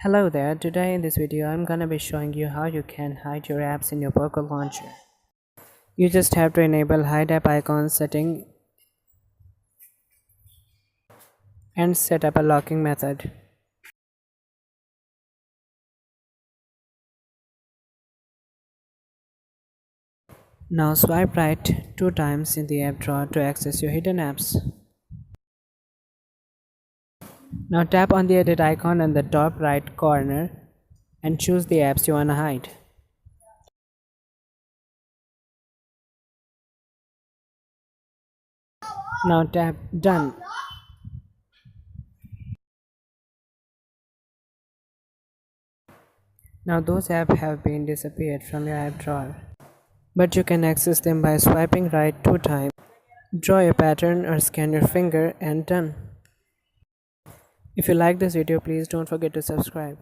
Hello there, today in this video I'm gonna be showing you how you can hide your apps in your POCO launcher. You just have to enable hide app icon setting and set up a locking method. Now swipe right 2 times in the app drawer to access your hidden apps. Now tap on the edit icon in the top right corner and choose the apps you wanna hide. Now tap done. Now those apps have been disappeared from your app drawer. But you can access them by swiping right 2 times. Draw a pattern or scan your finger and done. If you like this video, please don't forget to subscribe.